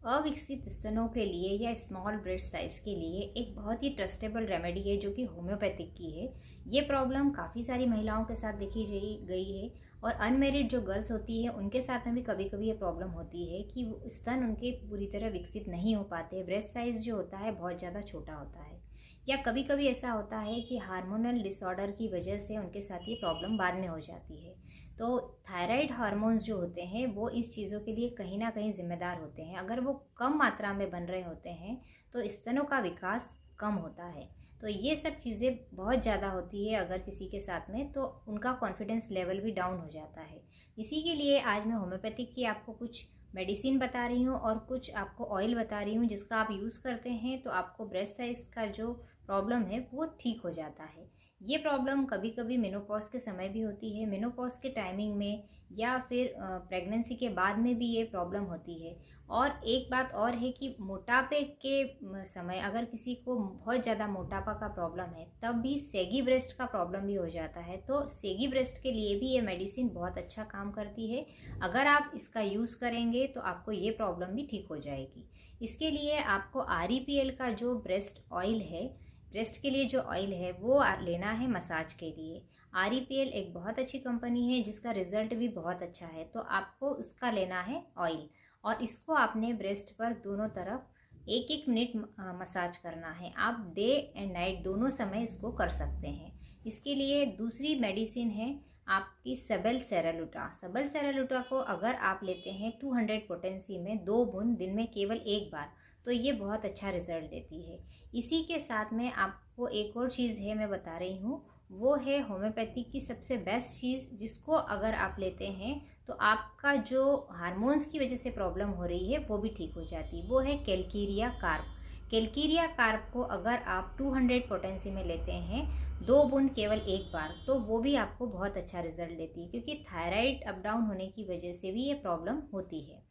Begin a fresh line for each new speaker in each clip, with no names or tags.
अविकसित स्तनों के लिए या स्मॉल ब्रेस्ट साइज के लिए एक बहुत ही ट्रस्टेबल रेमेडी है जो कि होम्योपैथिक की है। ये प्रॉब्लम काफ़ी सारी महिलाओं के साथ देखी गई है और अनमेरिड जो गर्ल्स होती है उनके साथ में भी कभी कभी ये प्रॉब्लम होती है कि स्तन उनके पूरी तरह विकसित नहीं हो पाते। ब्रेस्ट साइज जो होता है बहुत ज़्यादा छोटा होता है, या कभी कभी ऐसा होता है कि हार्मोनल डिसऑर्डर की वजह से उनके साथ ये प्रॉब्लम बाद में हो जाती है। तो थायराइड हार्मोन्स जो होते हैं वो इस चीज़ों के लिए कहीं ना कहीं जिम्मेदार होते हैं। अगर वो कम मात्रा में बन रहे होते हैं तो स्तनों का विकास कम होता है। तो ये सब चीज़ें बहुत ज़्यादा होती है अगर किसी के साथ में, तो उनका कॉन्फिडेंस लेवल भी डाउन हो जाता है। इसी के लिए आज मैं होम्योपैथिक की आपको कुछ मेडिसिन बता रही हूँ और कुछ आपको ऑयल बता रही हूँ जिसका आप यूज़ करते हैं तो आपको ब्रेस्ट साइज का जो प्रॉब्लम है वो ठीक हो जाता है। ये प्रॉब्लम कभी कभी मेनोपॉज के समय भी होती है, मेनोपॉज के टाइमिंग में या फिर प्रेगनेंसी के बाद में भी ये प्रॉब्लम होती है। और एक बात और है कि मोटापे के समय अगर किसी को बहुत ज़्यादा मोटापा का प्रॉब्लम है तब भी सेगी ब्रेस्ट का प्रॉब्लम भी हो जाता है। तो सेगी ब्रेस्ट के लिए भी ये मेडिसिन बहुत अच्छा काम करती है। अगर आप इसका यूज़ करेंगे तो आपको ये प्रॉब्लम भी ठीक हो जाएगी। इसके लिए आपको REPL का जो ब्रेस्ट ऑयल है, ब्रेस्ट के लिए जो ऑयल है वो लेना है मसाज के लिए। REPL एक बहुत अच्छी कंपनी है जिसका रिजल्ट भी बहुत अच्छा है, तो आपको उसका लेना है ऑयल और इसको आपने ब्रेस्ट पर दोनों तरफ 1-1 मिनट मसाज करना है। आप डे एंड नाइट दोनों समय इसको कर सकते हैं। इसके लिए दूसरी मेडिसिन है आपकी सबल सेरालूटा। सबल सेरालूटा को अगर आप लेते हैं 200 पोटेंसी में 2 बूंद दिन में केवल एक बार, तो ये बहुत अच्छा रिजल्ट देती है। इसी के साथ में आपको एक और चीज़ है मैं बता रही हूँ, वो है होम्योपैथिक की सबसे बेस्ट चीज़ जिसको अगर आप लेते हैं तो आपका जो हार्मोन्स की वजह से प्रॉब्लम हो रही है वो भी ठीक हो जाती है। वो है कैलकेरिया कार्प। कैलकेरिया कार्प को अगर आप 200 पोटेंसी में लेते हैं 2 बूंद केवल एक बार, तो वो भी आपको बहुत अच्छा रिजल्ट देती है, क्योंकि थायराइड अप डाउन होने की वजह से भी ये प्रॉब्लम होती है।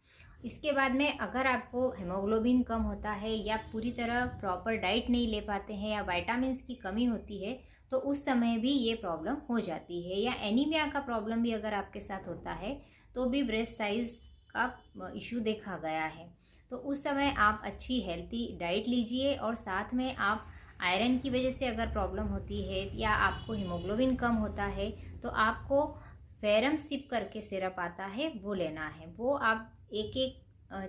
इसके बाद में अगर आपको हेमोग्लोबिन कम होता है या पूरी तरह प्रॉपर डाइट नहीं ले पाते हैं या विटामिन्स की कमी होती है तो उस समय भी ये प्रॉब्लम हो जाती है। या एनीमिया का प्रॉब्लम भी अगर आपके साथ होता है तो भी ब्रेस्ट साइज का इशू देखा गया है। तो उस समय आप अच्छी हेल्थी डाइट लीजिए और साथ में आप आयरन की वजह से अगर प्रॉब्लम होती है या आपको हीमोग्लोबिन कम होता है तो आपको फेरम सिप करके सिरप आता है वो लेना है। वो आप 1-1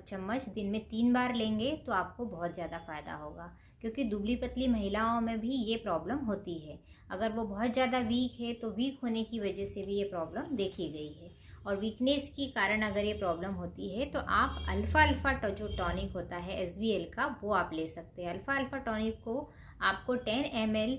चम्मच दिन में 3 बार लेंगे तो आपको बहुत ज़्यादा फ़ायदा होगा, क्योंकि दुबली पतली महिलाओं में भी ये प्रॉब्लम होती है। अगर वो बहुत ज़्यादा वीक है तो वीक होने की वजह से भी ये प्रॉब्लम देखी गई है। और वीकनेस के कारण अगर ये प्रॉब्लम होती है तो आप अल्फ़ा जो टॉनिक होता है SVL का वो आप ले सकते हैं। अल्फ़ा टॉनिक को आपको 10 ml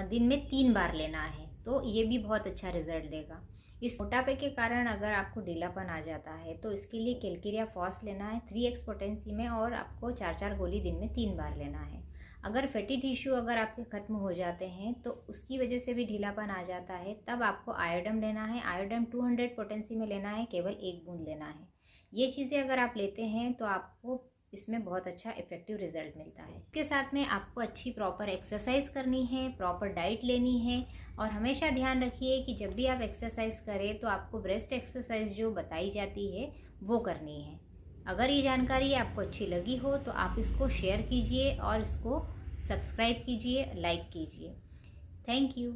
दिन में 3 बार लेना है, तो ये भी बहुत अच्छा रिजल्ट देगा। इस मोटापे के कारण अगर आपको ढीलापन आ जाता है तो इसके लिए कैलकेरिया फॉस लेना है 3x पोटेंसी में और आपको 4-4 गोली दिन में 3 बार लेना है। अगर फैटी टिश्यू अगर आपके ख़त्म हो जाते हैं तो उसकी वजह से भी ढीलापन आ जाता है, तब आपको आयोडम लेना है। आयोडम 200 पोटेंसी में लेना है, केवल 1 बूंद लेना है। ये चीज़ें अगर आप लेते हैं तो आपको इसमें बहुत अच्छा इफेक्टिव रिजल्ट मिलता है। इसके साथ में आपको अच्छी प्रॉपर एक्सरसाइज करनी है, प्रॉपर डाइट लेनी है और हमेशा ध्यान रखिए कि जब भी आप एक्सरसाइज करें तो आपको ब्रेस्ट एक्सरसाइज जो बताई जाती है वो करनी है। अगर ये जानकारी आपको अच्छी लगी हो तो आप इसको शेयर कीजिए और इसको सब्सक्राइब कीजिए, लाइक कीजिए। Thank you.